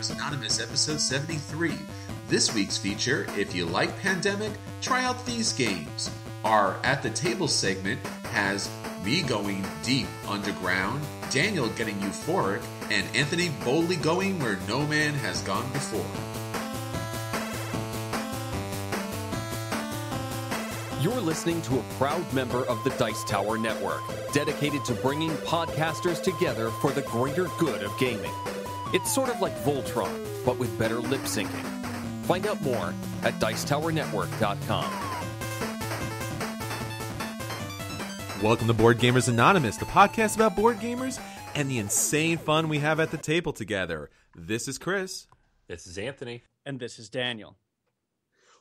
Gamers Anonymous, episode 73. This week's feature, if you like Pandemic, try out these games. Our At the Table segment has me going deep underground, Daniel getting euphoric, and Anthony boldly going where no man has gone before. You're listening to a proud member of the Dice Tower Network, dedicated to bringing podcasters together for the greater good of gaming. It's sort of like Voltron, but with better lip syncing. Find out more at Dicetowernetwork.com. Welcome to Board Gamers Anonymous, the podcast about board gamers and the insane fun we have at the table together. This is Chris. This is Anthony. And this is Daniel.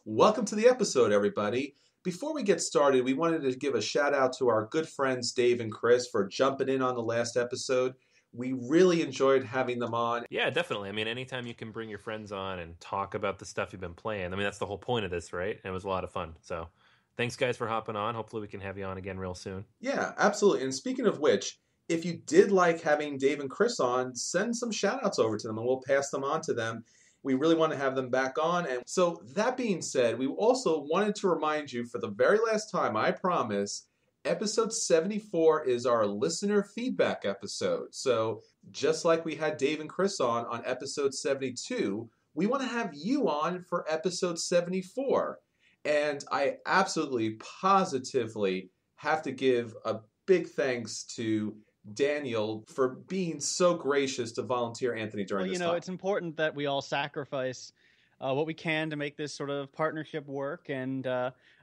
Welcome to the episode, everybody. Before we get started, we wanted to give a shout out to our good friends Dave and Chris for jumping in on the last episode. We really enjoyed having them on. Yeah, definitely. I mean, anytime you can bring your friends on and talk about the stuff you've been playing, I mean, that's the whole point of this, right? And it was a lot of fun. So thanks, guys, for hopping on. Hopefully we can have you on again real soon. Yeah, absolutely. And speaking of which, if you did like having Dave and Chris on, send some shout outs over to them and we'll pass them on to them. We really want to have them back on. And so that being said, we also wanted to remind you for the very last time, I promise, episode 74 is our listener feedback episode. So just like we had Dave and Chris on episode 72, we want to have you on for episode 74. And I absolutely, positively have to give a big thanks to Daniel for being so gracious to volunteer Anthony during this time. It's important that we all sacrifice what we can to make this sort of partnership work, and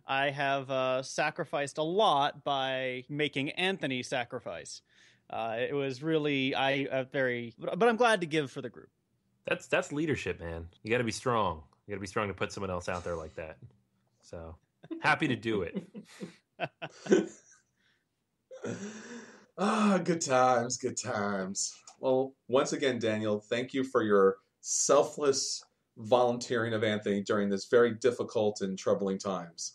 I have sacrificed a lot by making Anthony sacrifice. It was really but I'm glad to give for the group. That's leadership, man. You got to be strong. You got to be strong to put someone else out there like that. So happy to do it. Good times, good times. Well, once again, Daniel, thank you for your selfless volunteering of Anthony during this very difficult and troubling times.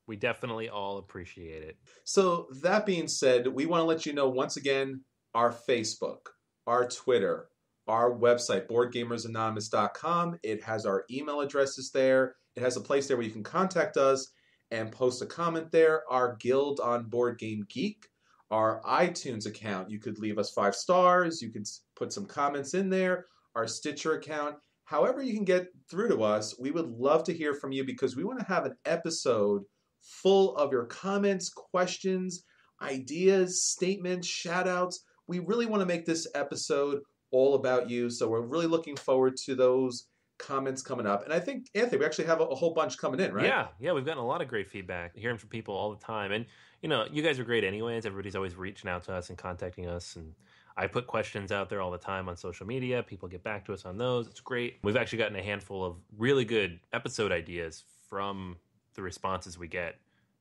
We definitely all appreciate it. So that being said, we want to let you know once again, our Facebook, our Twitter, our website, boardgamersanonymous.com. It has our email addresses there. It has a place there where you can contact us and post a comment there. Our guild on Board Game Geek, our iTunes account, you could leave us 5 stars. You could put some comments in there. Our Stitcher account. However you can get through to us, we would love to hear from you because we want to have an episode full of your comments, questions, ideas, statements, shout-outs. We really want to make this episode all about you, so we're really looking forward to those comments coming up. And I think, Anthony, we actually have a whole bunch coming in, right? Yeah, we've gotten a lot of great feedback, hearing from people all the time. And, you guys are great anyways. Everybody's always reaching out to us and contacting us. And I put questions out there all the time on social media. People get back to us on those. It's great. We've actually gotten a handful of really good episode ideas from the responses we get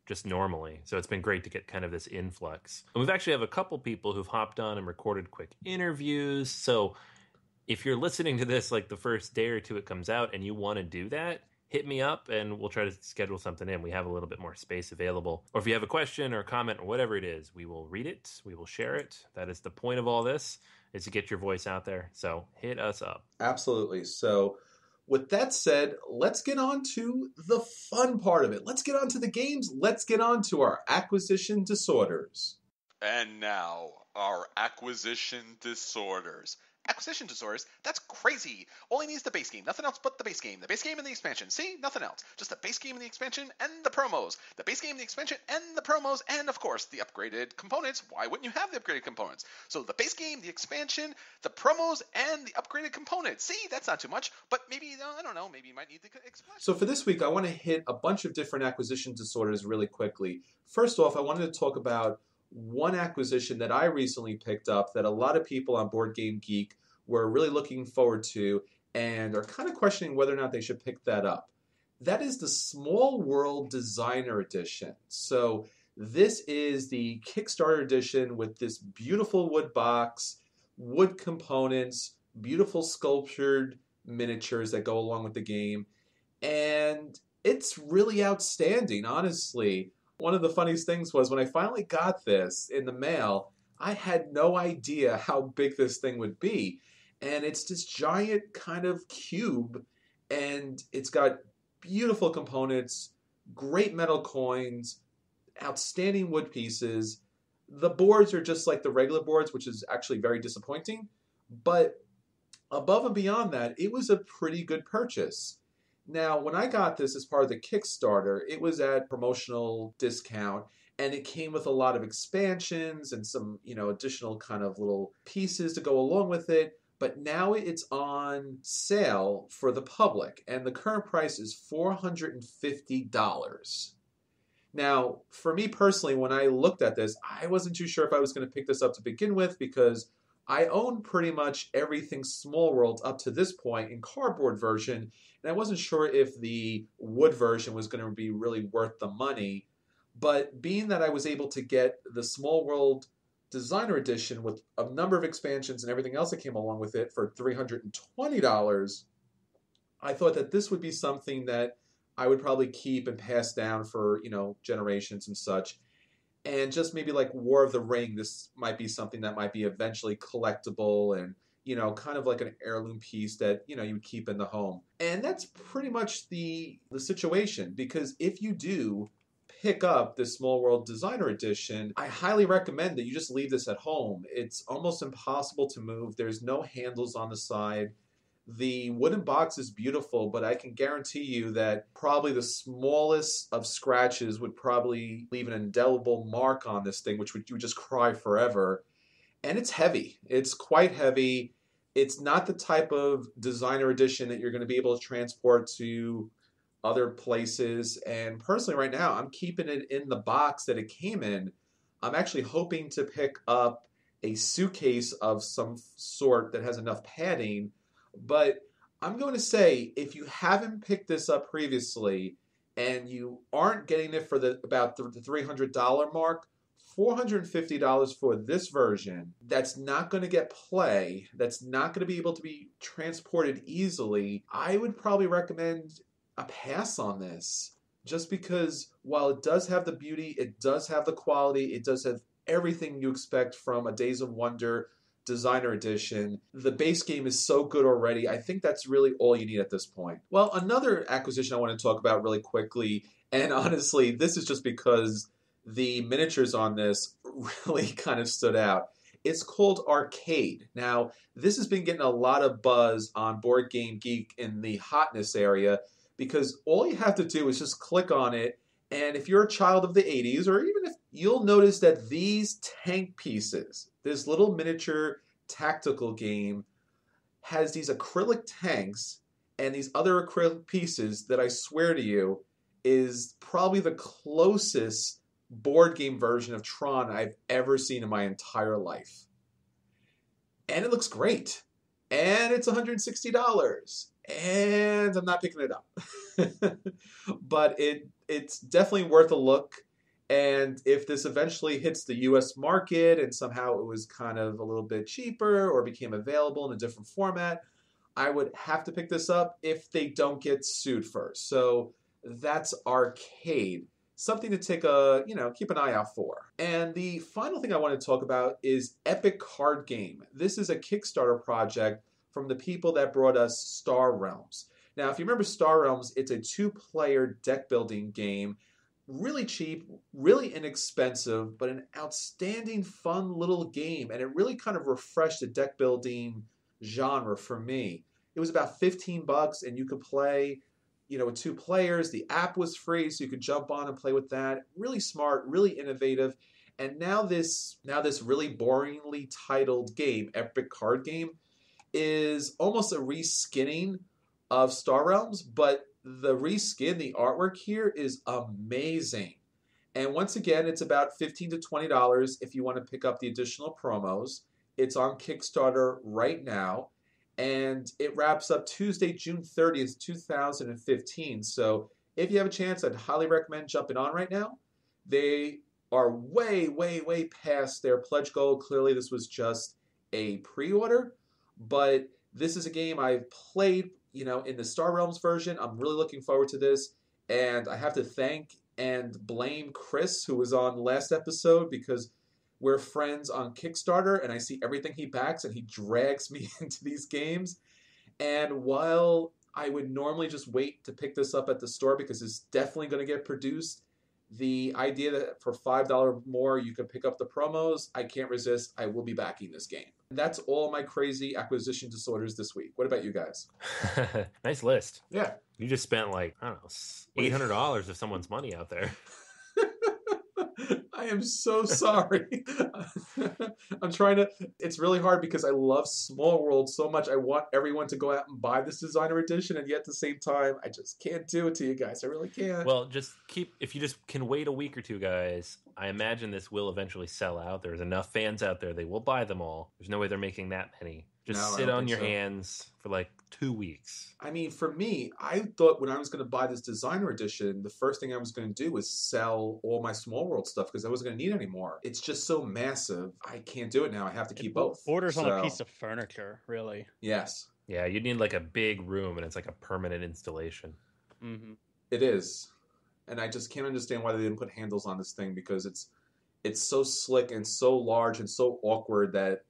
just normally. So it's been great to get kind of this influx. And we've actually have a couple people who've hopped on and recorded quick interviews. So if you're listening to this like the first day or two it comes out and you want to do that, hit me up and we'll try to schedule something in. We have a little bit more space available. Or if you have a question or a comment or whatever it is, we will read it. We will share it. That is the point of all this, is to get your voice out there. So hit us up. Absolutely. So with that said, let's get on to the fun part of it. Let's get on to the games. Let's get on to our acquisition disorders. And now, our acquisition disorders. Acquisition disorders? That's crazy! All he needs is the base game, nothing else but the base game. The base game and the expansion. See? Nothing else. Just the base game and the expansion and the promos. The base game, the expansion, and the promos, and of course, the upgraded components. Why wouldn't you have the upgraded components? So the base game, the expansion, the promos, and the upgraded components. See? That's not too much, but maybe, I don't know, maybe you might need the expansion. So for this week, I want to hit a bunch of different acquisition disorders really quickly. First off, I wanted to talk about one acquisition that I recently picked up that a lot of people on Board Game Geek were really looking forward to and are kind of questioning whether or not they should pick that up. That is the Small World Designer Edition. So this is the Kickstarter edition with this beautiful wood box, wood components, beautiful sculptured miniatures that go along with the game. And it's really outstanding, honestly. One of the funniest things was when I finally got this in the mail, I had no idea how big this thing would be. And it's this giant kind of cube, and it's got beautiful components, great metal coins, outstanding wood pieces. The boards are just like the regular boards, which is actually very disappointing. But above and beyond that, it was a pretty good purchase. Now, when I got this as part of the Kickstarter, it was at promotional discount, and it came with a lot of expansions and some, additional kind of little pieces to go along with it. But now it's on sale for the public, and the current price is $450. Now, for me personally, when I looked at this, I wasn't too sure if I was going to pick this up to begin with, because I own pretty much everything Small World up to this point in cardboard version, and I wasn't sure if the wood version was going to be really worth the money. But being that I was able to get the Small World Designer Edition with a number of expansions and everything else that came along with it for $320, I thought that this would be something that I would probably keep and pass down for, generations and such. And just maybe like War of the Ring, this might be something that might be eventually collectible and, kind of like an heirloom piece that, you would keep in the home. And that's pretty much the situation, because if you do pick up the Small World Designer Edition, I highly recommend that you just leave this at home. It's almost impossible to move. There's no handles on the side. The wooden box is beautiful, but I can guarantee you that probably the smallest of scratches would probably leave an indelible mark on this thing, which you would just cry forever. And it's heavy. It's quite heavy. It's not the type of designer edition that you're going to be able to transport to other places. And personally, right now, I'm keeping it in the box that it came in. I'm actually hoping to pick up a suitcase of some sort that has enough padding. But I'm going to say, if you haven't picked this up previously and you aren't getting it for about the $300 mark, $450 for this version that's not going to get play, that's not going to be able to be transported easily, I would probably recommend a pass on this. Just because while it does have the beauty, it does have the quality, it does have everything you expect from a Days of Wonder Designer Edition, the base game is so good already. I think that's really all you need at this point. Well, another acquisition I want to talk about really quickly, and honestly, this is just because the miniatures on this really kind of stood out. It's called Arcade. Now, this has been getting a lot of buzz on Board Game Geek in the hotness area, because all you have to do is just click on it, and if you're a child of the 80s, or even if you'll notice that these tank pieces, this little miniature tactical game, has these acrylic tanks and these other acrylic pieces that I swear to you is probably the closest board game version of Tron I've ever seen in my entire life. And it looks great. And it's $160. And I'm not picking it up. But it's definitely worth a look. And if this eventually hits the US market and somehow it was kind of a little bit cheaper or became available in a different format, I would have to pick this up if they don't get sued first. So that's Arcade. Something to keep an eye out for. And the final thing I want to talk about is Epic Card Game. This is a Kickstarter project from the people that brought us Star Realms. Now, if you remember Star Realms, it's a 2-player deck building game. Really cheap, really inexpensive, but an outstanding, fun little game. And it really kind of refreshed the deck building genre for me. It was about $15 and you could play, with 2 players. The app was free, so you could jump on and play with that. Really smart, really innovative. And now this really boringly titled game, Epic Card Game, is almost a reskinning of Star Realms, but the reskin, the artwork here is amazing. And once again, it's about $15 to $20 if you want to pick up the additional promos. It's on Kickstarter right now, and it wraps up Tuesday, June 30th, 2015. So if you have a chance, I'd highly recommend jumping on right now. They are way, way, way past their pledge goal. Clearly, this was just a pre-order, but this is a game I've played, in the Star Realms version. I'm really looking forward to this, and I have to thank and blame Chris, who was on last episode, because we're friends on Kickstarter, and I see everything he backs, and he drags me into these games. And while I would normally just wait to pick this up at the store because it's definitely going to get produced, the idea that for $5 more you can pick up the promos, I can't resist. I will be backing this game. That's all my crazy acquisition disorders this week. What about you guys? Nice list. Yeah. You just spent like, I don't know, $800 of someone's money out there. I am so sorry. I'm trying to... It's really hard because I love Small World so much. I want everyone to go out and buy this designer edition, and yet at the same time, I just can't do it to you guys. I really can't. Well, if you just can wait a week or two, guys, I imagine this will eventually sell out. There's enough fans out there. They will buy them all. There's no way they're making that many. Just sit on your hands for like 2 weeks. I mean, for me, I thought when I was going to buy this designer edition, the first thing I was going to do was sell all my Small World stuff because I wasn't going to need any more. It's just so massive. I can't do it now. I have to keep both. Borders on a piece of furniture, really. Yes. Yeah, you'd need like a big room, and it's like a permanent installation. Mm-hmm. It is. And I just can't understand why they didn't put handles on this thing because it's so slick and so large and so awkward that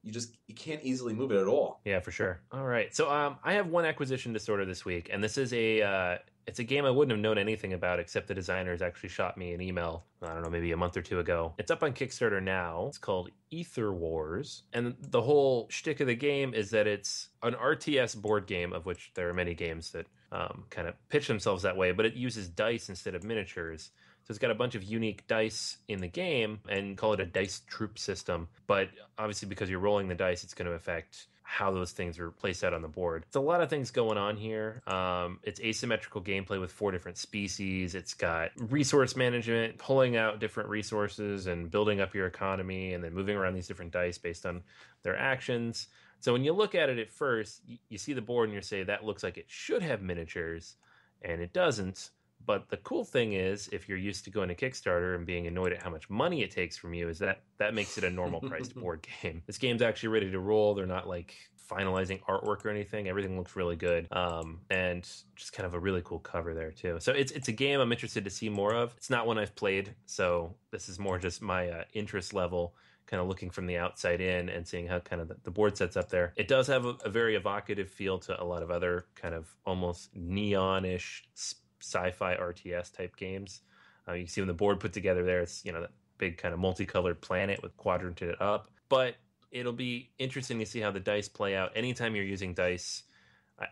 you can't easily move it at all. Yeah, for sure. All right. So I have one acquisition disorder this week, and this is it's a game I wouldn't have known anything about except the designers actually shot me an email, I don't know, maybe a month or two ago. It's up on Kickstarter now. It's called Ether Wars. And the whole shtick of the game is that it's an RTS board game, of which there are many games that kind of pitch themselves that way, but it uses dice instead of miniatures. So it's got a bunch of unique dice in the game and call it a dice troop system. But obviously because you're rolling the dice, it's going to affect how those things are placed out on the board. It's a lot of things going on here. It's asymmetrical gameplay with 4 different species. It's got resource management, pulling out different resources and building up your economy and then moving around these different dice based on their actions. So when you look at it at first, you see the board and you say, that looks like it should have miniatures, and it doesn't. But the cool thing is, if you're used to going to Kickstarter and being annoyed at how much money it takes from you, is that makes it a normal priced board game. This game's actually ready to roll. They're not like finalizing artwork or anything. Everything looks really good. And just kind of a really cool cover there too. So it's a game I'm interested to see more of. It's not one I've played, so this is more just my interest level, kind of looking from the outside in and seeing how kind of the board sets up there. It does have a very evocative feel to a lot of other kind of almost neon-ish sci-fi RTS type games. You can see when the board put together there, it's that big kind of multicolored planet with quadranted up. But it'll be interesting to see how the dice play out. Anytime you're using dice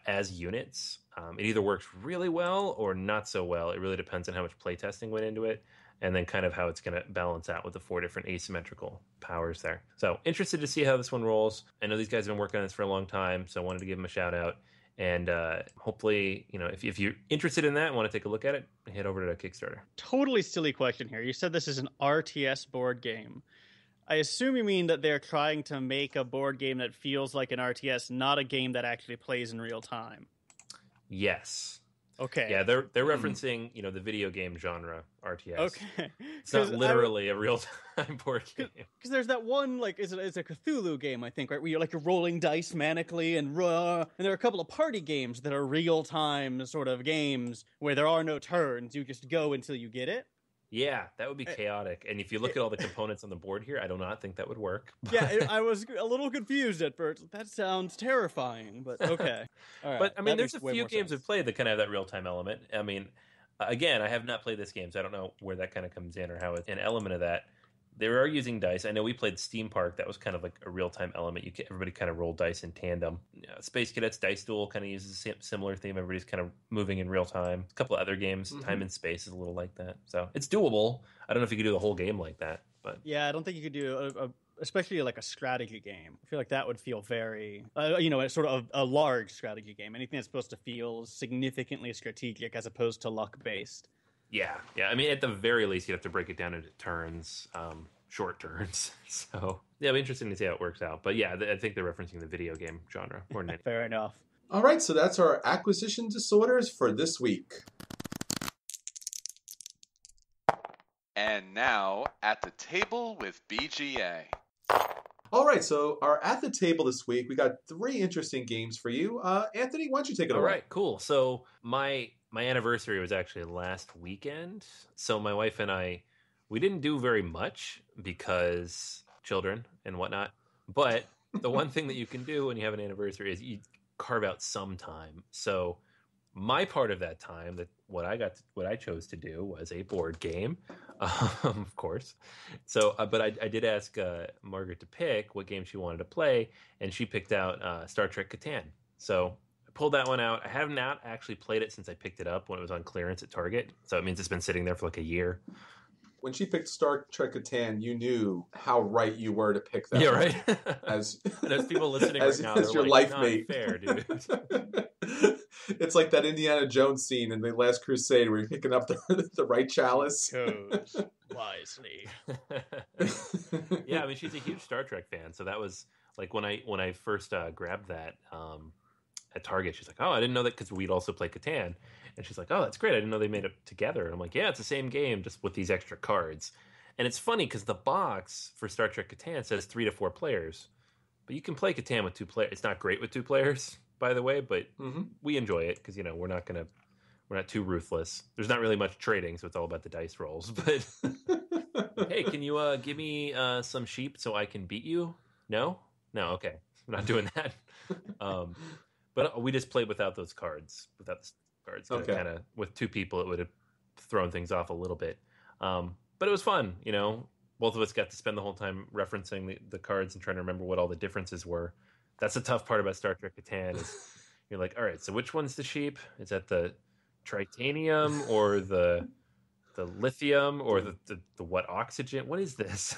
as units, it either works really well or not so well. It really depends on how much playtesting went into it, and then kind of how it's going to balance out with the 4 different asymmetrical powers there. So interested to see how this one rolls. I know these guys have been working on this for a long time, so I wanted to give them a shout out. And hopefully, if you're interested in that and want to take a look at it, head over to Kickstarter. Totally silly question here. You said this is an RTS board game. I assume you mean that they're trying to make a board game that feels like an RTS, not a game that actually plays in real time. Yes. Okay. Yeah, they're referencing, the video game genre, RTS. Okay. It's not literally a real-time board game. Because there's that one, it's a Cthulhu game, I think, right? Where you're rolling dice manically and there are a couple of party games that are real-time sort of games where there are no turns. You just go until you get it. Yeah, that would be chaotic. And if you look at all the components on the board here, I do not think that would work. Yeah, I was a little confused at first. That sounds terrifying, but okay. All right. But, I mean, there's a few games I've played that kind of have that real-time element. I mean, again, I have not played this game, so I don't know where that kind of comes in or how it's an element of that. They are using dice. I know we played Steam Park. That was kind of like a real-time element. Everybody kind of rolled dice in tandem. Space Cadets Dice Duel kind of uses a similar theme. Everybody's kind of moving in real time. A couple of other games, Time and Space is a little like that. So it's doable. I don't know if you could do the whole game like that. But yeah, I don't think you could do especially like a strategy game. I feel like that would feel very, sort of a large strategy game. Anything that's supposed to feel significantly strategic as opposed to luck-based. Yeah. I mean, at the very least, you'd have to break it down into turns, short turns. So, yeah, it'll be interesting to see how it works out. But yeah, I think they're referencing the video game genre more than anything. Fair enough. All right, so that's our acquisition disorders for this week. And now, at the table with BGA. All right, so our At the Table this week, we got 3 interesting games for you. Anthony, why don't you take it away? All right, cool. So my anniversary was actually last weekend. So my wife and I, We didn't do very much because children and whatnot. But the one thing that you can do when you have an anniversary is you carve out some time. So my part of that time, that what I chose to do was a board game, of course. So, but I did ask Margaret to pick what game she wanted to play, and she picked out Star Trek Catan. So I pulled that one out. I have not actually played it since I picked it up when it was on clearance at Target. So it means it's been sitting there for like a year. When she picked Star Trek Catan, you knew how right you were to pick that. Yeah, one. right. As and there's people listening right now, as your like, life not mate. fair, dude. It's like that Indiana Jones scene in The Last Crusade where you're picking up the right chalice. Chose wisely. Yeah, I mean, she's a huge Star Trek fan, so that was like when I first grabbed that at Target. She's like, "Oh, I didn't know that," because we'd also play Catan, and she's like, "Oh, that's great! I didn't know they made it together." And I'm like, "Yeah, it's the same game, just with these extra cards." And it's funny because the box for Star Trek Catan says 3 to 4 players, but you can play Catan with 2 players. It's not great with 2 players, by the way, but we enjoy it because we're not too ruthless. There's not really much trading, so it's all about the dice rolls. But hey, can you give me some sheep so I can beat you? No, okay, I'm not doing that. But we just played without those cards, without the cards. Okay. Kind of with 2 people, it would have thrown things off a little bit. But it was fun, Both of us got to spend the whole time referencing the cards and trying to remember what all the differences were. That's the tough part about Star Trek Catan is you're like, all right, so which one's the sheep? Is that the tritanium or the lithium or the what oxygen? What is this?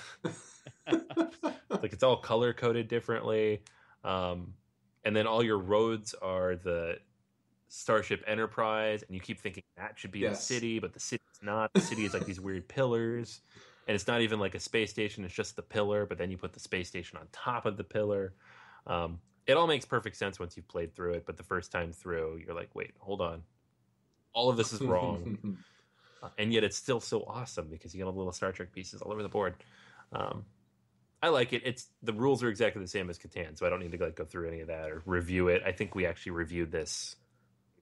Like it's all color coded differently. And then all your roads are the Starship Enterprise, and you keep thinking that should be the city, but the city's not. The city is like these weird pillars, and it's not even like a space station. It's just the pillar, but then you put the space station on top of the pillar. It all makes perfect sense once you've played through it, but the first time through, you're like, wait, hold on. All of this is wrong. And yet it's still so awesome because you get all the little Star Trek pieces all over the board. I like it. The rules are exactly the same as Catan, so I don't need to go through any of that or review it. I think we actually reviewed this.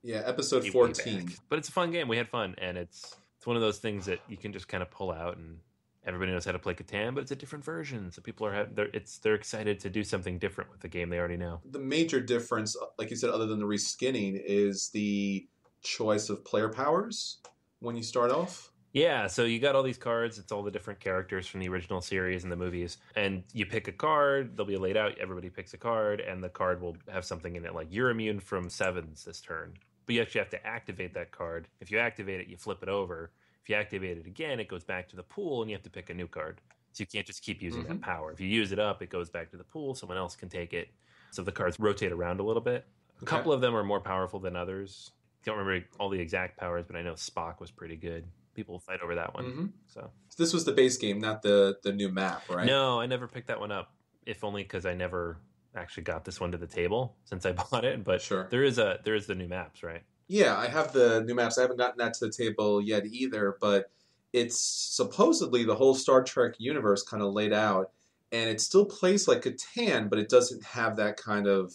Yeah, episode 14. But it's a fun game. We had fun, and it's one of those things that you can just kind of pull out, and everybody knows how to play Catan, but it's a different version. So people they're excited to do something different with the game they already know. The major difference, like you said, other than the reskinning, is the choice of player powers when you start off. Yeah, so you got all these cards. It's all the different characters from the original series and the movies. And you pick a card. They'll be laid out. Everybody picks a card, and the card will have something in it like, you're immune from 7s this turn. But you actually have to activate that card. If you activate it, you flip it over. If you activate it again, it goes back to the pool, and you have to pick a new card. So you can't just keep using that power. If you use it up, it goes back to the pool. Someone else can take it. So the cards rotate around a little bit. A couple of them are more powerful than others. I don't remember all the exact powers, but I know Spock was pretty good. People fight over that one. So this was the base game, not the new map, right? No, I never picked that one up. If only because I never actually got this one to the table since I bought it. But sure, there is the new maps, right? Yeah, I have the new maps. I haven't gotten that to the table yet either, but it's supposedly the whole Star Trek universe kind of laid out, and it still plays like Catan, but it doesn't have that kind of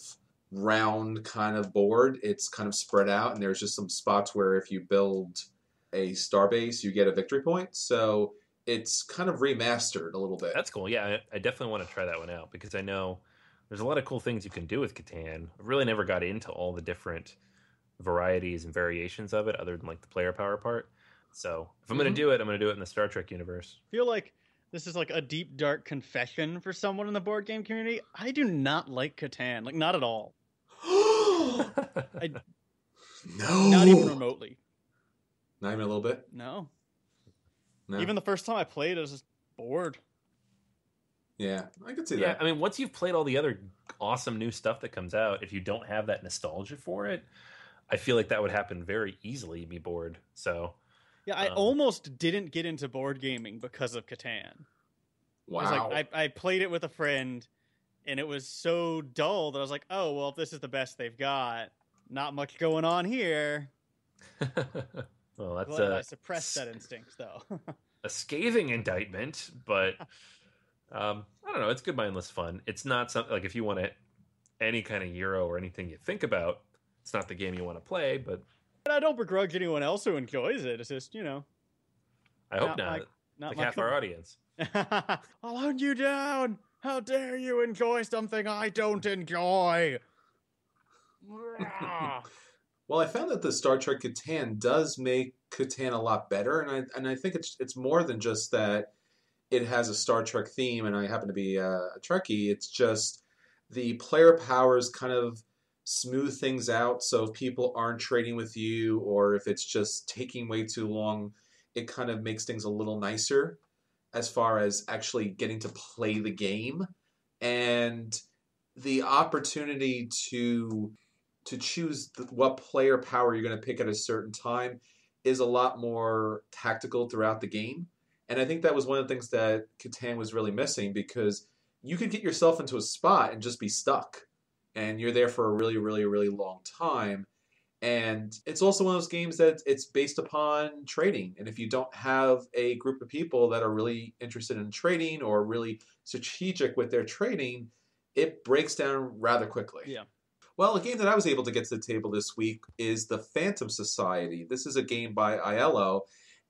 round kind of board. It's kind of spread out, and there's just some spots where if you build a starbase, you get a victory point. So it's kind of remastered a little bit. That's cool. Yeah, I definitely want to try that one out because I know there's a lot of cool things you can do with Catan. I really never got into all the different varieties and variations of it other than like the player power part. So if I'm going to do it, I'm going to do it in the Star Trek universe. I feel like this is like a deep, dark confession for someone in the board game community. I do not like Catan. Like, not at all. No. Not even remotely. Not even a little bit? No. No. Even the first time I played, I was just bored. Yeah, I could see Yeah, that. I mean, once you've played all the other awesome new stuff that comes out, if you don't have that nostalgia for it, I feel like that would happen very easily. You'd be bored. So yeah, I almost didn't get into board gaming because of Catan. Wow. I was like, I played it with a friend, and it was so dull that I was like, oh, well, if this is the best they've got, not much going on here. Well, that's I suppressed that instinct, though. a scathing indictment, but I don't know. It's good mindless fun. It's not something like if you want any kind of Euro or anything you think about, it's not the game you want to play, but And I don't begrudge anyone else who enjoys it. It's just, I hope not. Not like my half our cup. audience. I'll hunt you down. How dare you enjoy something I don't enjoy? Well, I found that the Star Trek Catan does make Catan a lot better, and I think it's more than just that it has a Star Trek theme, and I happen to be a Trekkie. It's just the player powers kind of smooth things out. So if people aren't trading with you, or if it's just taking way too long, it kind of makes things a little nicer as far as actually getting to play the game. And the opportunity to choose what player power you're going to pick at a certain time is a lot more tactical throughout the game. And I think that was one of the things that Catan was really missing, because you could get yourself into a spot and just be stuck. And you're there for a really, really, really long time. And it's also one of those games that it's based upon trading. And if you don't have a group of people that are really interested in trading or really strategic with their trading, it breaks down rather quickly. Yeah. Well, a game that I was able to get to the table this week is the Phantom Society. This is a game by Aiello,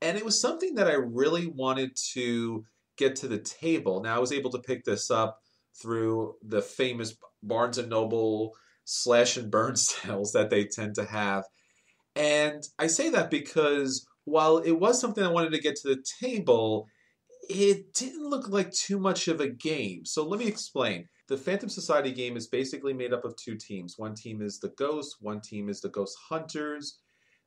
and it was something that I really wanted to get to the table. Now, I was able to pick this up through the famous Barnes & Noble slash and burn sales that they tend to have. And I say that because while it was something I wanted to get to the table, it didn't look like too much of a game. So let me explain. The Phantom Society game is basically made up of two teams. One team is the Ghosts, one team is the Ghost Hunters.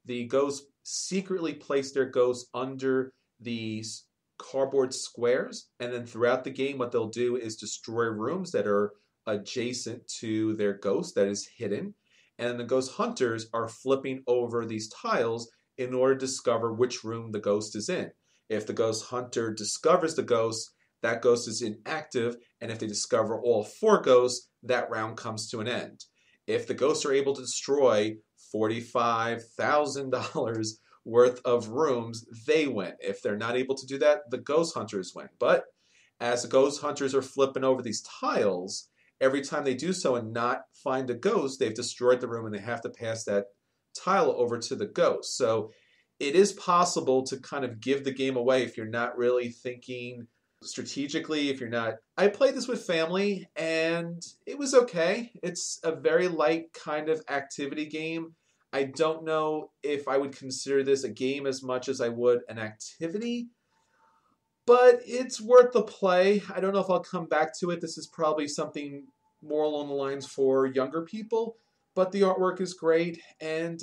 The Ghosts secretly place their ghosts under these cardboard squares, and then throughout the game what they'll do is destroy rooms that are adjacent to their ghost that is hidden. And the Ghost Hunters are flipping over these tiles in order to discover which room the ghost is in. If the Ghost Hunter discovers the ghost, that ghost is inactive, and if they discover all four ghosts, that round comes to an end. If the ghosts are able to destroy $45,000 worth of rooms, they win. If they're not able to do that, the Ghost Hunters win. But as the Ghost Hunters are flipping over these tiles, every time they do so and not find a ghost, they've destroyed the room and they have to pass that tile over to the ghost. So it is possible to kind of give the game away if you're not really thinking strategically, if you're not. I played this with family and it was okay. It's a very light kind of activity game. I don't know if I would consider this a game as much as I would an activity, but it's worth the play. I don't know if I'll come back to it. This is probably something more along the lines for younger people, but the artwork is great, and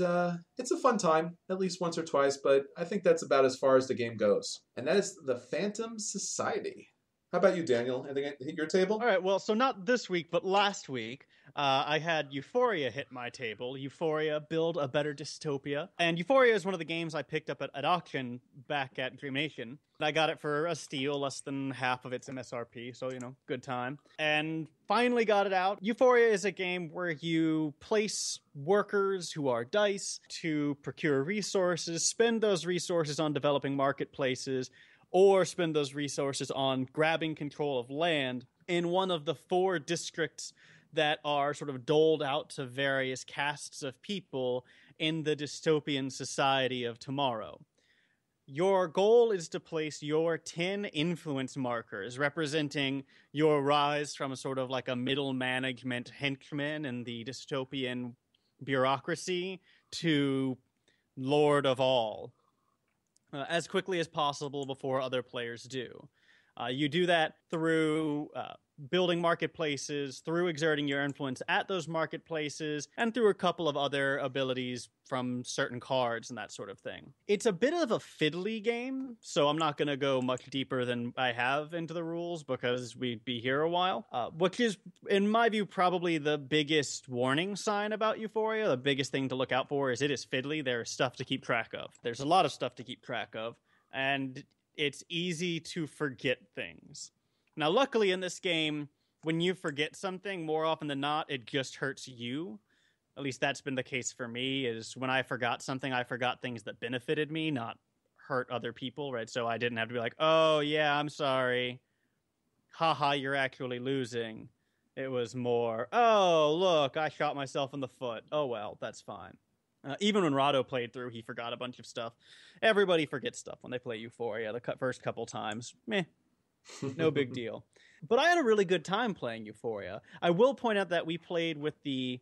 it's a fun time, at least once or twice, but I think that's about as far as the game goes. And that is the Phantom Society. How about you, Daniel? Anything hit your table? All right, well, so not this week, but last week, I had Euphoria hit my table. Euphoria, Build a Better Dystopia. And Euphoria is one of the games I picked up at auction back at Dream Nation. I got it for a steal, less than half of its MSRP, so, good time. And finally got it out. Euphoria is a game where you place workers who are dice to procure resources, spend those resources on developing marketplaces, or spend those resources on grabbing control of land in one of the 4 districts that are sort of doled out to various castes of people in the dystopian society of tomorrow. Your goal is to place your 10 influence markers representing your rise from a sort of like a middle management henchman in the dystopian bureaucracy to Lord of all. As quickly as possible before other players do. You do that through building marketplaces, through exerting your influence at those marketplaces, and through a couple of other abilities from certain cards and that sort of thing. It's a bit of a fiddly game, so I'm not going to go much deeper than I have into the rules because we'd be here a while, which is, in my view, probably the biggest warning sign about Euphoria. The biggest thing to look out for is it is fiddly. There's stuff to keep track of. There's a lot of stuff to keep track of, and it's easy to forget things. Now, luckily in this game, when you forget something, more often than not, it just hurts you. At least that's been the case for me, is when I forgot something, I forgot things that benefited me, not hurt other people, right? So I didn't have to be like, oh, yeah, I'm sorry. Haha, you're actually losing. It was more, oh, look, I shot myself in the foot. Oh, well, that's fine. Even when Rado played through, he forgot a bunch of stuff. Everybody forgets stuff when they play Euphoria the first couple times. Meh, no big deal. But I had a really good time playing Euphoria. I will point out that we played with the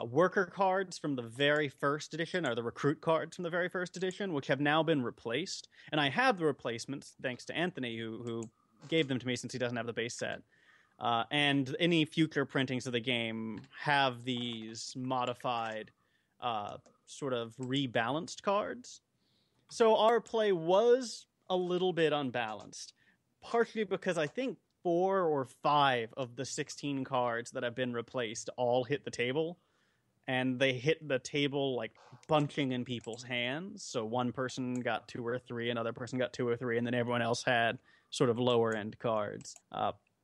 worker cards from the very first edition, or the recruit cards from the very first edition, which have now been replaced. And I have the replacements, thanks to Anthony, who gave them to me since he doesn't have the base set. And any future printings of the game have these modified, sort of rebalanced cards. So our play was a little bit unbalanced, partially because I think 4 or 5 of the 16 cards that have been replaced all hit the table, and they hit the table like bunching in people's hands. So one person got 2 or 3, another person got 2 or 3, and then everyone else had sort of lower end cards.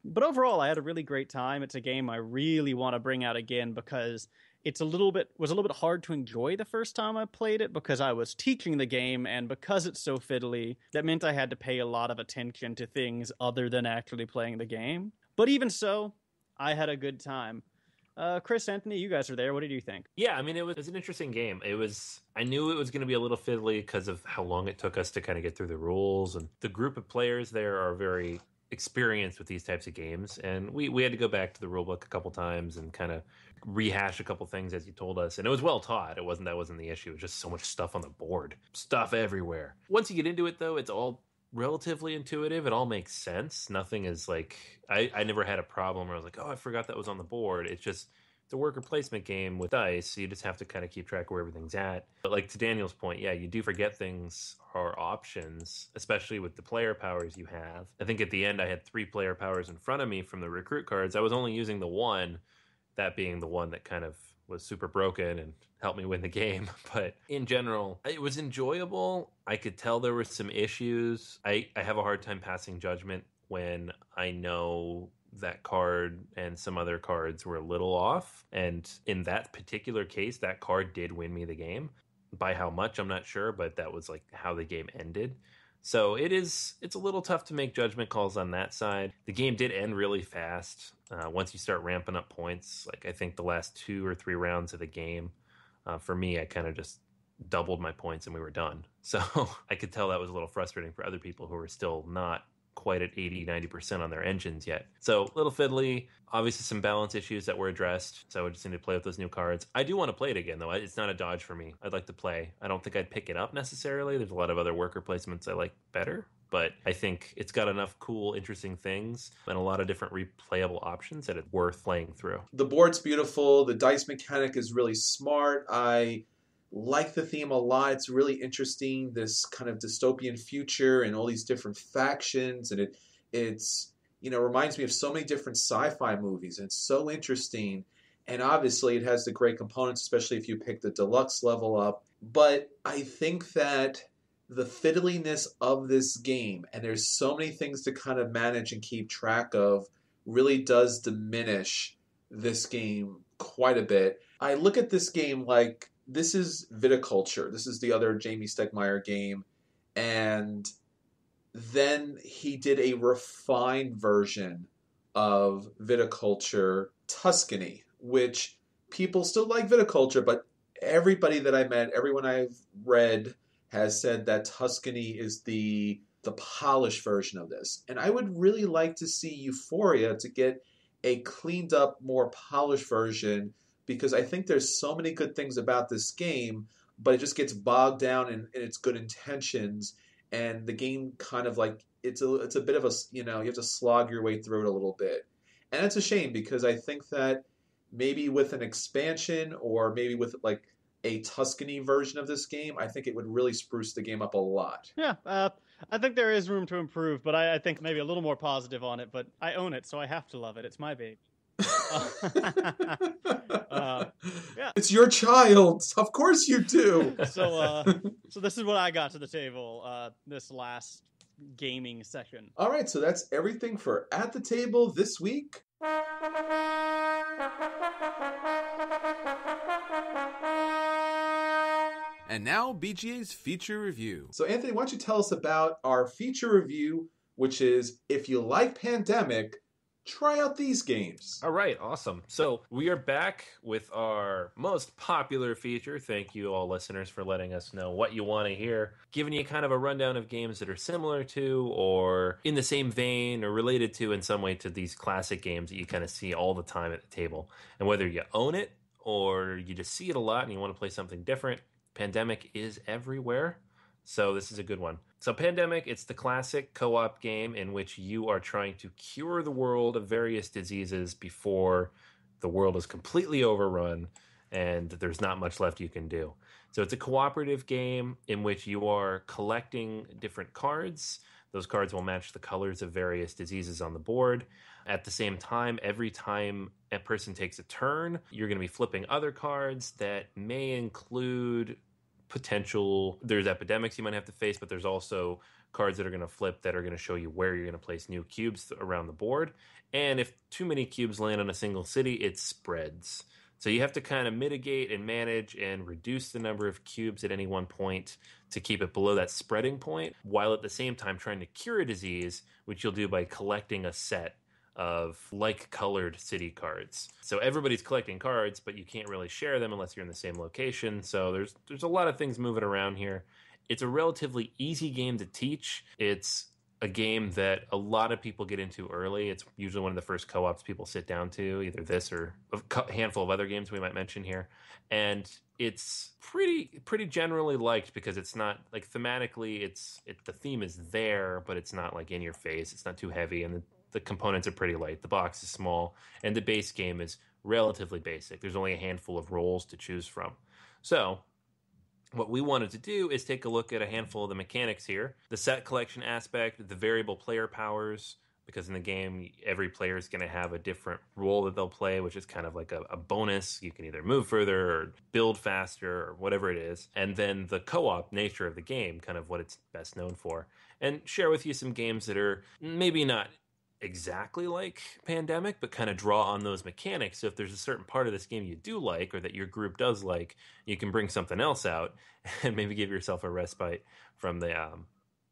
But overall, I had a really great time. It's a game I really want to bring out again because was a little bit hard to enjoy the first time I played it because I was teaching the game, and because it's so fiddly, that meant I had to pay a lot of attention to things other than actually playing the game. But even so, I had a good time. Chris, Anthony, you guys are there. What did you think? Yeah, I mean, it was an interesting game. I knew it was going to be a little fiddly because of how long it took us to kind of get through the rules, and the group of players there are very experienced with these types of games, and we had to go back to the rulebook a couple times and kind of rehash a couple things as you told us, and it was well taught. That wasn't the issue. It was just so much stuff on the board, stuff everywhere. Once you get into it, though, it's all relatively intuitive. It all makes sense. Nothing is like I never had a problem where I was like, oh, I forgot that was on the board. It's just it's a worker placement game with dice, so you just have to kind of keep track of where everything's at. But like to Daniel's point, yeah, you do forget things or options, especially with the player powers you have. I think at the end I had 3 player powers in front of me from the recruit cards. I was only using the one, that being the one that kind of was super broken and helped me win the game. But in general, it was enjoyable. I could tell there were some issues. I have a hard time passing judgment when I know that card and some other cards were a little off. And in that particular case, that card did win me the game. By how much, I'm not sure, but that was like how the game ended. So it's a little tough to make judgment calls on that side. The game did end really fast. Once you start ramping up points, like I think the last 2 or 3 rounds of the game, for me, I kind of just doubled my points and we were done. So I could tell that was a little frustrating for other people who were still not quite at 80-90% on their engines yet. So a little fiddly, obviously some balance issues that were addressed, so I just need to play with those new cards. I do want to play it again though. It's not a dodge for me. I'd like to play. I don't think I'd pick it up necessarily. There's a lot of other worker placements I like better, but I think it's got enough cool, interesting things and a lot of different replayable options that it's worth playing through. The board's beautiful. The dice mechanic is really smart. I like the theme a lot. It's really interesting, this kind of dystopian future and all these different factions, and it's reminds me of so many different sci-fi movies, and it's so interesting. And obviously it has the great components, especially if you pick the deluxe level up. But I think that the fiddliness of this game, and there's so many things to kind of manage and keep track of, really does diminish this game quite a bit. I look at this game like this is Viticulture. This is the other Jamie Stegmaier game. And then he did a refined version of Viticulture, Tuscany, which people still like Viticulture, but everybody that I met, everyone I've read has said that Tuscany is the polished version of this. And I would really like to see Euphoria to get a cleaned up, more polished version, because I think there's so many good things about this game, but it just gets bogged down in its good intentions, and the game kind of like it's a bit of a you have to slog your way through it a little bit, and it's a shame because I think that maybe with an expansion or maybe with like a Tuscany version of this game, I think it would really spruce the game up a lot. Yeah, I think there is room to improve, but I think maybe a little more positive on it. But I own it, so I have to love it. It's my baby. Yeah. It's your child. Of course you do. So this is what I got to the table this last gaming session. All right, so that's everything for At the Table this week. And now, BGA's feature review. So, Anthony, why don't you tell us about our feature review, which is, if you like Pandemic, try out these games. All right, awesome. So we are back with our most popular feature. Thank you, all listeners, for letting us know what you want to hear. Giving you kind of a rundown of games that are similar to, or in the same vein, or related to in some way to these classic games that you kind of see all the time at the table. And whether you own it or you just see it a lot and you want to play something different, Pandemic is everywhere. So this is a good one. So Pandemic, it's the classic co-op game in which you are trying to cure the world of various diseases before the world is completely overrun and there's not much left you can do. So it's a cooperative game in which you are collecting different cards. Those cards will match the colors of various diseases on the board. At the same time, every time a person takes a turn, you're going to be flipping other cards that may include potential, there's epidemics you might have to face, but there's also cards that are going to flip that are going to show you where you're going to place new cubes around the board. And if too many cubes land on a single city, it spreads. So you have to kind of mitigate and manage and reduce the number of cubes at any one point to keep it below that spreading point, while at the same time trying to cure a disease, which you'll do by collecting a set of like-colored city cards. So everybody's collecting cards, but you can't really share them unless you're in the same location. So there's a lot of things moving around here. It's a relatively easy game to teach. It's a game that a lot of people get into early. It's usually one of the first co-ops people sit down to, either this or a handful of other games we might mention here. And it's pretty generally liked because it's not, like, thematically, the theme is there, but it's not, like, in your face. It's not too heavy, and the components are pretty light. The box is small, and the base game is relatively basic. There's only a handful of roles to choose from. So what we wanted to do is take a look at a handful of the mechanics here. The set collection aspect, the variable player powers, because in the game, every player is going to have a different role that they'll play, which is kind of like a bonus. You can either move further or build faster or whatever it is. And then the co-op nature of the game, kind of what it's best known for. And share with you some games that are maybe not exactly like Pandemic, but kind of draw on those mechanics. So if there's a certain part of this game you do like, or that your group does like, you can bring something else out and maybe give yourself a respite from the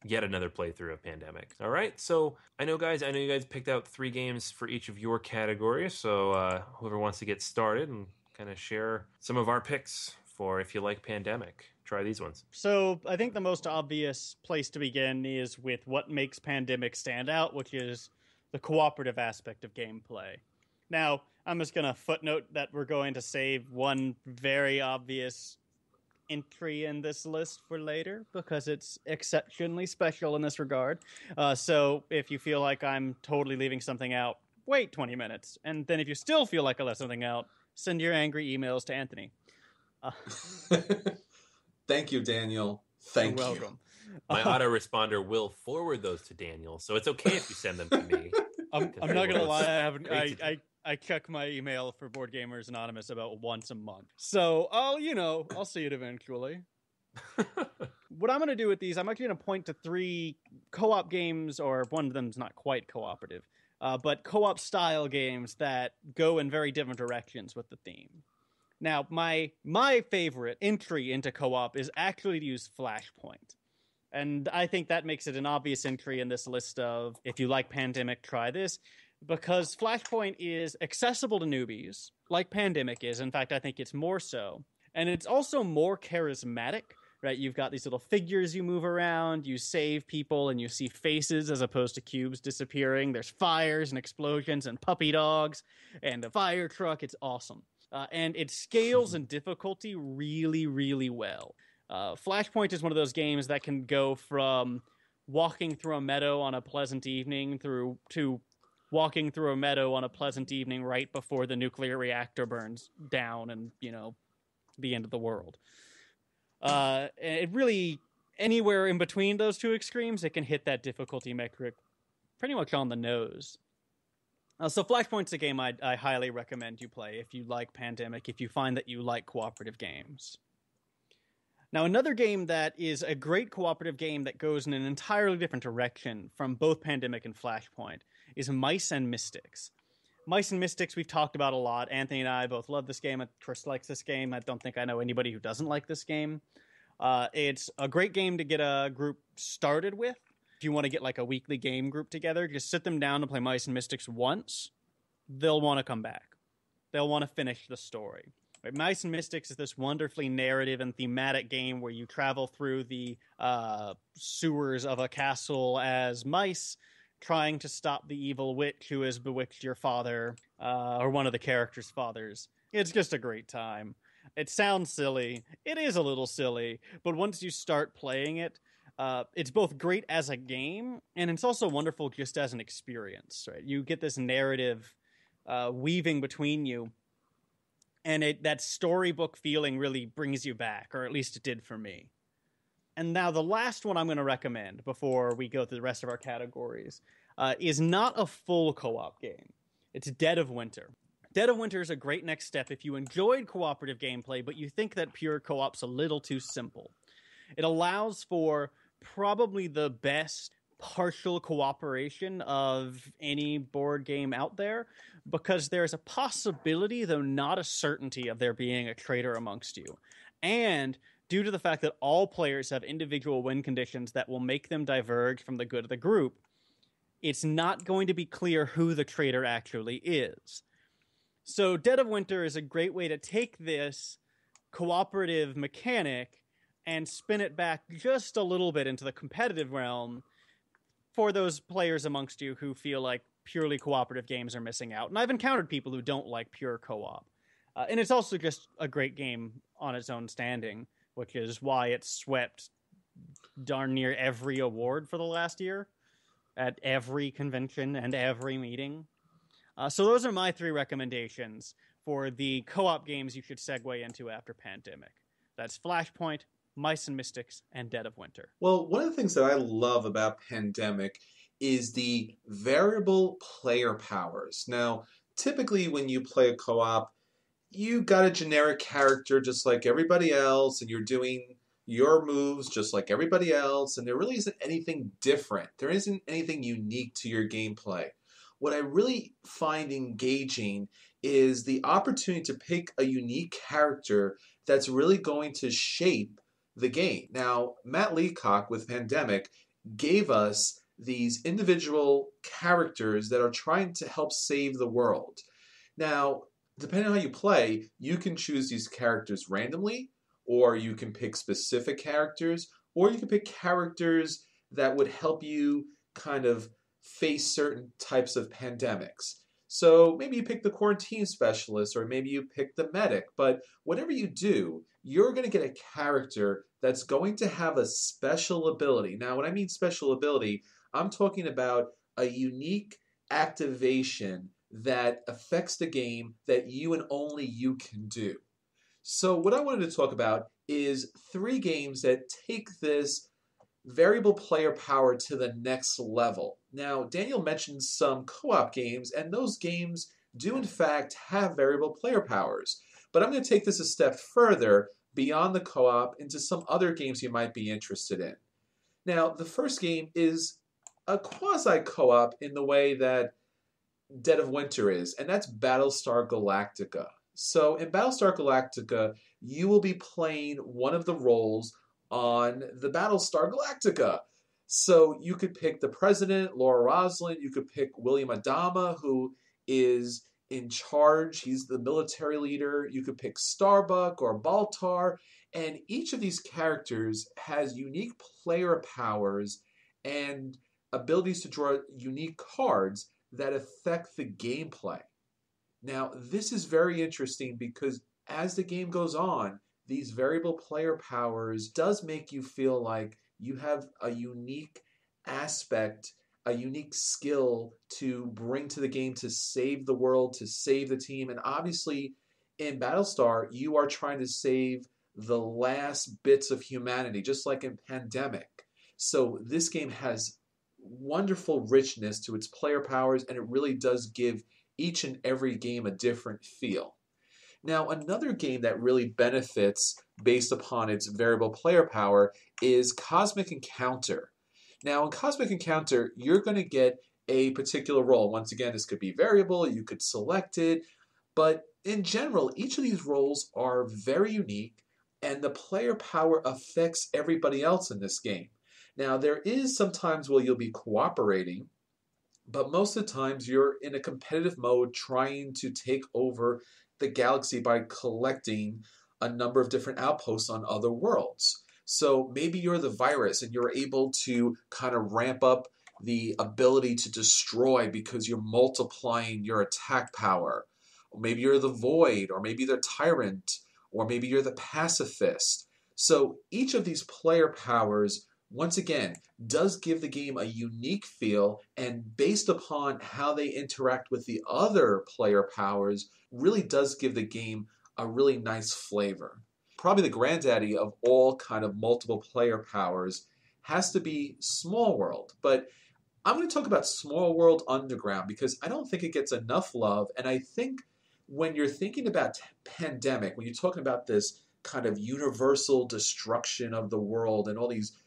yet another playthrough of Pandemic. All right, so I know you guys picked out 3 games for each of your categories, so whoever wants to get started and kind of share some of our picks for if you like Pandemic. Try these ones. So I think the most obvious place to begin is with what makes Pandemic stand out, which is the cooperative aspect of gameplay. Now, I'm just going to footnote that we're going to save one very obvious entry in this list for later because it's exceptionally special in this regard. So if you feel like I'm totally leaving something out, wait 20 minutes. And then if you still feel like I left something out, send your angry emails to Anthony. Thank you, Daniel. Thank You're you. welcome. My autoresponder will forward those to Daniel, so it's okay if you send them to me. I'm not gonna lie. I check my email for Board Gamers Anonymous about once a month, so I'll see it eventually. What I'm gonna do with these, I'm actually gonna point to 3 co-op games, or one of them's not quite cooperative, but co-op style games that go in very different directions with the theme. Now, my favorite entry into co-op is actually to use Flashpoint. And I think that makes it an obvious entry in this list of, if you like Pandemic, try this. Because Flashpoint is accessible to newbies, like Pandemic is. In fact, I think it's more so. And it's also more charismatic, right? You've got these little figures you move around, you save people, and you see faces as opposed to cubes disappearing. There's fires and explosions and puppy dogs and a fire truck. It's awesome. And it scales in difficulty really, really well. Flashpoint is one of those games that can go from walking through a meadow on a pleasant evening to walking through a meadow on a pleasant evening right before the nuclear reactor burns down and, the end of the world. It really, anywhere in between those two extremes, it can hit that difficulty metric pretty much on the nose. So Flashpoint's a game I highly recommend you play if you like Pandemic, if you find that you like cooperative games. Now, another game that is a great cooperative game that goes in an entirely different direction from both Pandemic and Flashpoint is Mice and Mystics. Mice and Mystics we've talked about a lot. Anthony and I both love this game. Chris likes this game. I don't think I know anybody who doesn't like this game. It's a great game to get a group started with. If you want to get like a weekly game group together, just sit them down to play Mice and Mystics once. They'll want to come back. They'll want to finish the story. Right? Mice and Mystics is this wonderfully narrative and thematic game where you travel through the sewers of a castle as mice, trying to stop the evil witch who has bewitched your father, or one of the characters' fathers. It's just a great time. It sounds silly. It is a little silly, but once you start playing it, it's both great as a game, and it's also wonderful just as an experience. Right? You get this narrative weaving between you, and that storybook feeling really brings you back, or at least it did for me. And now the last one I'm going to recommend before we go through the rest of our categories is not a full co-op game. It's Dead of Winter. Dead of Winter is a great next step if you enjoyed cooperative gameplay, but you think that pure co-op's a little too simple. It allows for probably the best partial cooperation of any board game out there, because there's a possibility, though not a certainty, of there being a traitor amongst you. And due to the fact that all players have individual win conditions that will make them diverge from the good of the group, it's not going to be clear who the traitor actually is. So Dead of Winter is a great way to take this cooperative mechanic and spin it back just a little bit into the competitive realm for those players amongst you who feel like purely cooperative games are missing out. And I've encountered people who don't like pure co-op. And it's also just a great game on its own standing, which is why it swept darn near every award for the last year at every convention and every meeting. So those are my 3 recommendations for the co-op games you should segue into after Pandemic. That's Flashpoint, Mice and Mystics, and Dead of Winter. Well, one of the things that I love about Pandemic is the variable player powers. Now, typically when you play a co-op, you got a generic character just like everybody else, and you're doing your moves just like everybody else, and there really isn't anything different. There isn't anything unique to your gameplay. What I really find engaging is the opportunity to pick a unique character that's really going to shape the game. Now, Matt Leacock with Pandemic gave us these individual characters that are trying to help save the world. Now, depending on how you play, you can choose these characters randomly, or you can pick specific characters, or you can pick characters that would help you kind of face certain types of pandemics. So maybe you pick the quarantine specialist, or maybe you pick the medic, but whatever you do, you're going to get a character that's going to have a special ability. Now, when I mean special ability, I'm talking about a unique activation that affects the game that you and only you can do. So what I wanted to talk about is 3 games that take this variable player power to the next level. Now, Daniel mentioned some co-op games, and those games do in fact have variable player powers. But I'm going to take this a step further beyond the co-op into some other games you might be interested in. Now, the first game is a quasi-co-op in the way that Dead of Winter is, and that's Battlestar Galactica. So in Battlestar Galactica, you will be playing one of the roles on the Battlestar Galactica. So you could pick the president, Laura Roslin. You could pick William Adama, who is in charge. He's the military leader. You could pick Starbuck or Baltar. And each of these characters has unique player powers and abilities to draw unique cards that affect the gameplay. Now, this is very interesting because as the game goes on, these variable player powers does make you feel like you have a unique aspect, a unique skill to bring to the game to save the world, to save the team. And obviously, in Battlestar, you are trying to save the last bits of humanity, just like in Pandemic. So this game has wonderful richness to its player powers, and it really does give each and every game a different feel. Now, another game that really benefits based upon its variable player power is Cosmic Encounter. Now, in Cosmic Encounter, you're going to get a particular role. Once again, this could be variable, you could select it, but in general, each of these roles are very unique, and the player power affects everybody else in this game. Now, there is sometimes where you'll be cooperating, but most of the times you're in a competitive mode trying to take over the galaxy by collecting a number of different outposts on other worlds. So maybe you're the virus and you're able to kind of ramp up the ability to destroy because you're multiplying your attack power. Or maybe you're the void, or maybe the tyrant, or maybe you're the pacifist. So each of these player powers, once again, does give the game a unique feel, and based upon how they interact with the other player powers, really does give the game a really nice flavor. Probably the granddaddy of all kind of multiple player powers has to be Small World, but I'm going to talk about Small World Underground because I don't think it gets enough love, and I think when you're thinking about pandemic, when you're talking about this kind of universal destruction of the world and all these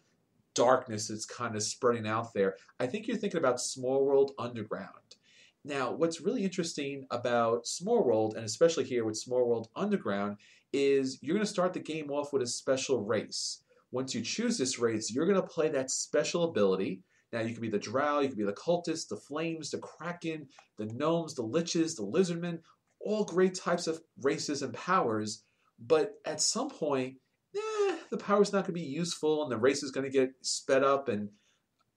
darkness that's kind of spreading out there, I think you're thinking about Small World Underground. Now, what's really interesting about Small World, and especially here with Small World Underground, is you're going to start the game off with a special race. Once you choose this race, you're going to play that special ability. Now, you can be the Drow, you can be the Cultists, the Flames, the Kraken, the Gnomes, the Liches, the Lizardmen, all great types of races and powers, but at some point, the power's not going to be useful, and the race is going to get sped up, and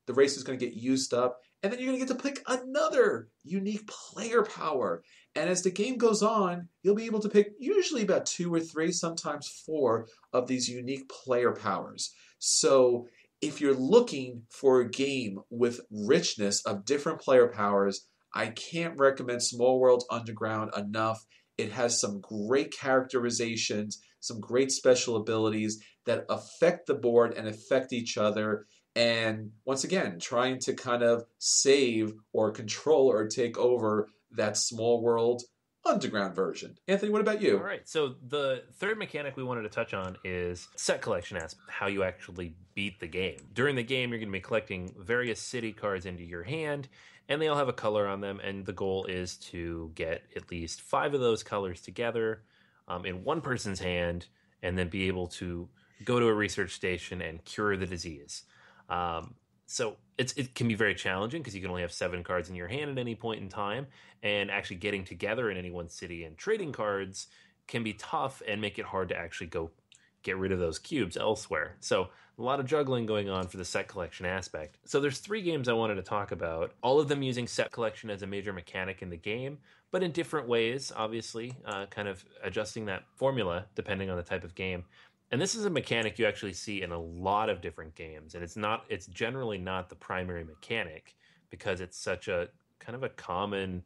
the race is going to get used up, and then you're going to get to pick another unique player power. And as the game goes on, you'll be able to pick usually about 2 or 3, sometimes 4 of these unique player powers. So if you're looking for a game with richness of different player powers, I can't recommend Small World Underground enough. It has some great characterizations, some great special abilities that affect the board and affect each other. And once again, trying to kind of save or control or take over that Small World Underground version. Anthony, what about you? All right. So the third mechanic we wanted to touch on is set collection aspect, how you actually beat the game. During the game, you're going to be collecting various city cards into your hand, and they all have a color on them. And the goal is to get at least 5 of those colors together in one person's hand, and then be able to go to a research station and cure the disease. So it can be very challenging because you can only have 7 cards in your hand at any point in time, and actually getting together in any one city and trading cards can be tough and make it hard to actually go get rid of those cubes elsewhere. So a lot of juggling going on for the set collection aspect. So there's 3 games I wanted to talk about, all of them using set collection as a major mechanic in the game, but in different ways, obviously, kind of adjusting that formula depending on the type of game. And this is a mechanic you actually see in a lot of different games, and it's generally not the primary mechanic because it's such a kind of a common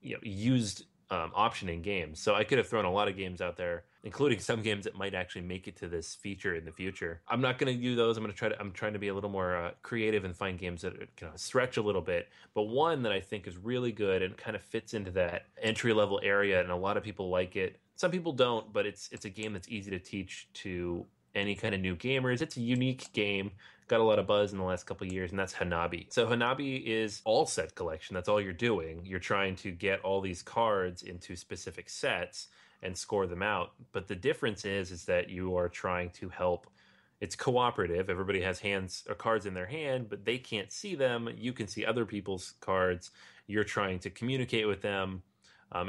used option in games. So I could have thrown a lot of games out there, including some games that might actually make it to this feature in the future. I'm not going to do those. I'm trying to be a little more creative and find games that can stretch a little bit. But one that I think is really good and kind of fits into that entry level area, and a lot of people like it. Some people don't, but it's a game that's easy to teach to any kind of new gamers. It's a unique game, got a lot of buzz in the last couple of years, and that's Hanabi. So Hanabi is all set collection. That's all you're doing. You're trying to get all these cards into specific sets and score them out. But the difference is that you are trying to help. It's cooperative. Everybody has hands or cards in their hand, but they can't see them. You can see other people's cards. You're trying to communicate with them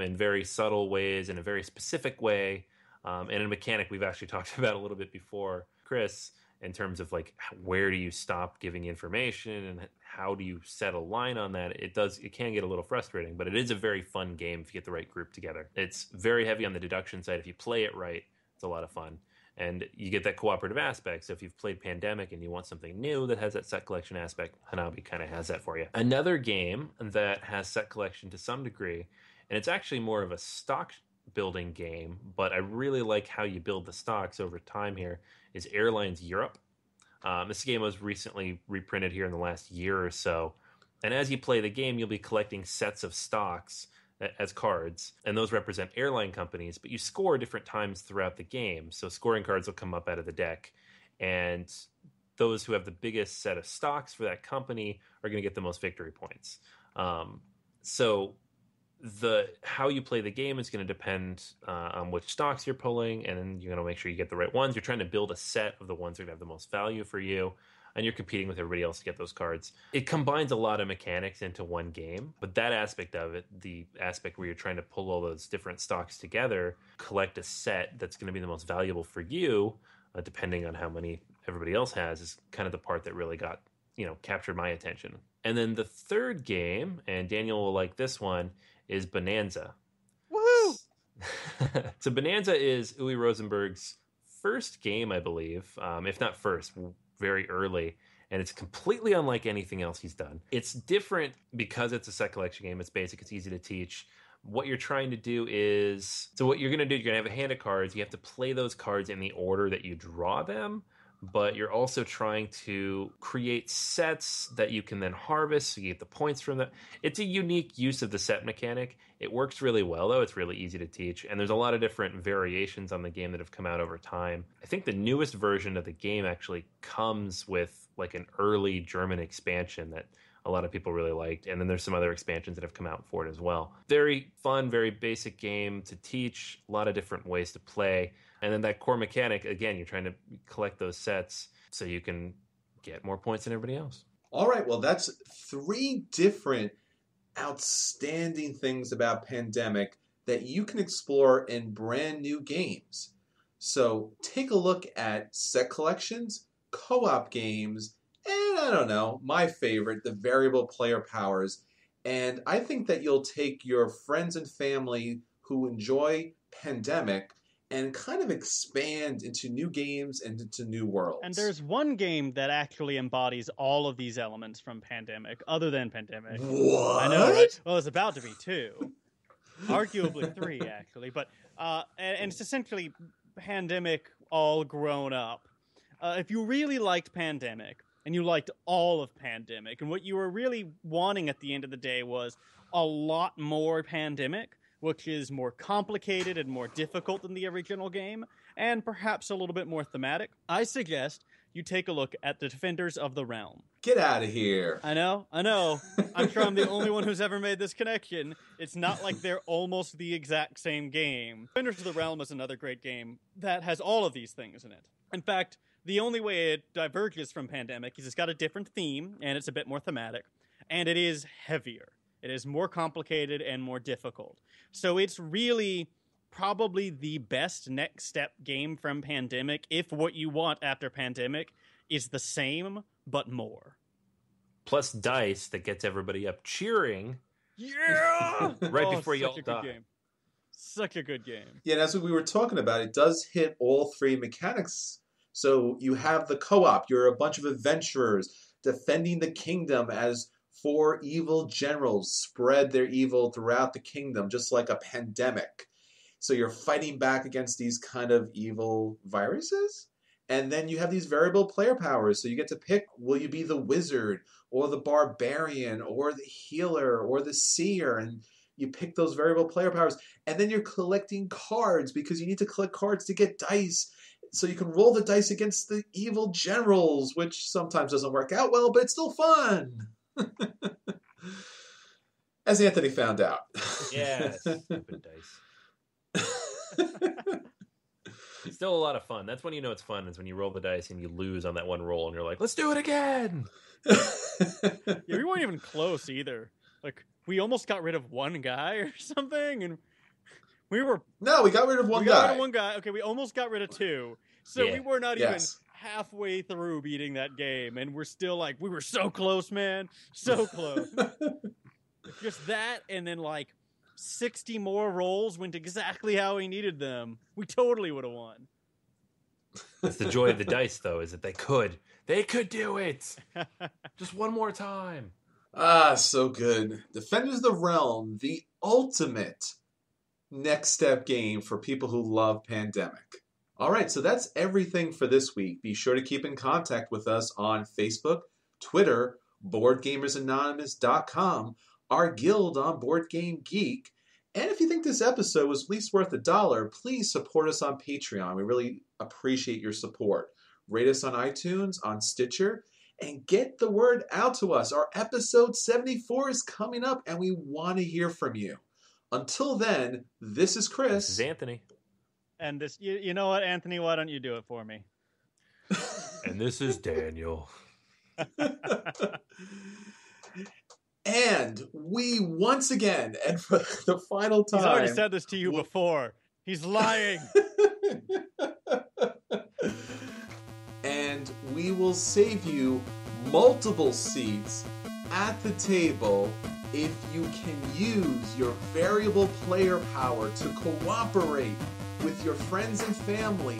in very subtle ways, in a very specific way, and a mechanic we've actually talked about a little bit before, Chris, in terms of like where do you stop giving information and how do you set a line on that. It can get a little frustrating, but it is a very fun game if you get the right group together. It's very heavy on the deduction side. If you play it right, it's a lot of fun. And you get that cooperative aspect. So if you've played Pandemic and you want something new that has that set collection aspect, Hanabi kind of has that for you. Another game that has set collection to some degree, and it's actually more of a stock building game, but I really like how you build the stocks over time here, is Airlines Europe. This game was recently reprinted here in the last year or so. And as you play the game, you'll be collecting sets of stocks as cards, and those represent airline companies, but you score different times throughout the game. So scoring cards will come up out of the deck, and those who have the biggest set of stocks for that company are going to get the most victory points. So how you play the game is going to depend on which stocks you're pulling, and then you're going to make sure you get the right ones. You're trying to build a set of the ones that have the most value for you. and you're competing with everybody else to get those cards. It combines a lot of mechanics into one game, but that aspect of it, the aspect where you're trying to pull all those different stocks together, collect a set that's going to be the most valuable for you, depending on how many everybody else has, is kind of the part that really got, captured my attention. And then the third game, and Daniel will like this one, is Bonanza. Woohoo! So Bonanza is Uwe Rosenberg's first game, I believe, if not first, very early. And it's completely unlike anything else he's done. It's different because it's a set collection game. It's basic. It's easy to teach. What you're trying to do is... So what you're going to do, you're going to have a hand of cards. You have to play those cards in the order that you draw them. But you're also trying to create sets that you can then harvest, so you get the points from that. It's a unique use of the set mechanic. It works really well, though. It's really easy to teach. And there's a lot of different variations on the game that have come out over time. I think the newest version of the game actually comes with like an early German expansion that a lot of people really liked. And then there's some other expansions that have come out for it as well. Very fun, very basic game to teach, a lot of different ways to play. And then that core mechanic, again, you're trying to collect those sets so you can get more points than everybody else. All right, well, that's 3 different outstanding things about Pandemic that you can explore in brand new games. So take a look at set collections, co-op games, and I don't know, my favorite, the variable player powers. And I think that you'll take your friends and family who enjoy Pandemic and kind of expand into new games and into new worlds. And there's one game that actually embodies all of these elements from Pandemic, other than Pandemic. What? I know, right? Well, it's about to be 2. Arguably 3, actually. But and it's essentially Pandemic all grown up. If you really liked Pandemic, and you liked all of Pandemic, and what you were really wanting at the end of the day was a lot more Pandemic, which is more complicated and more difficult than the original game, and perhaps a little bit more thematic, I suggest you take a look at the Defenders of the Realm. Get out of here. I know. I'm sure I'm the only one who's ever made this connection. It's not like they're almost the exact same game. Defenders of the Realm is another great game that has all of these things in it. In fact, the only way it diverges from Pandemic is it's got a different theme, and it's a bit more thematic, and it is heavier. It is more complicated and more difficult. So it's really probably the best next step game from Pandemic if what you want after Pandemic is the same, but more. Plus dice that gets everybody up cheering. Yeah! Right before you all such a die. good game. Such a good game. Yeah, and as we were talking about, it does hit all 3 mechanics. So you have the co-op. You're a bunch of adventurers defending the kingdom as 4 evil generals spread their evil throughout the kingdom, just like a pandemic. So you're fighting back against these kind of evil viruses. And then you have these variable player powers. So you get to pick, will you be the wizard or the barbarian or the healer or the seer? And you pick those variable player powers. And then you're collecting cards because you need to collect cards to get dice. So you can roll the dice against the evil generals, which sometimes doesn't work out well, but it's still fun. As Anthony found out. Yeah, stupid dice. It's still a lot of fun. That's when you know it's fun, is when you roll the dice and you lose on that one roll and you're like, let's do it again. Yeah, we weren't even close either. Like, we almost got rid of one guy or something, and we were... No, we got rid of one guy. We got rid of one guy. Okay, we almost got rid of 2. So Yeah. we were not even Yes. halfway through beating that game, and we're still like, we were so close, man. So close. Just that, and then like 60 more rolls went exactly how he needed them. We totally would have won. That's the joy of the dice, though, is that they could do it. Just one more time. Ah, so good. Defenders of the Realm, the ultimate next step game for people who love Pandemic. All right, so that's everything for this week. Be sure to keep in contact with us on Facebook, Twitter, BoardGamersAnonymous.com, our guild on Board Game Geek. And if you think this episode was at least worth $1, please support us on Patreon. We really appreciate your support. Rate us on iTunes, on Stitcher, and get the word out to us. Our episode 74 is coming up, and we want to hear from you. Until then, this is Chris. This is Anthony. And this, you know what, Anthony? Why don't you do it for me? And this is Daniel. And we once again, and for the final time... He's already said this to you before. He's lying. And we will save you multiple seats at the table if you can use your variable player power to cooperate with your friends and family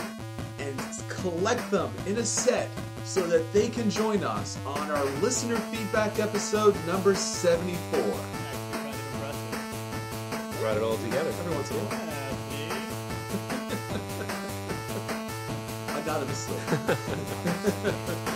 and collect them in a set so that they can join us on our listener feedback episode number 74. Brought it all together. Every once in a while. Anonymously.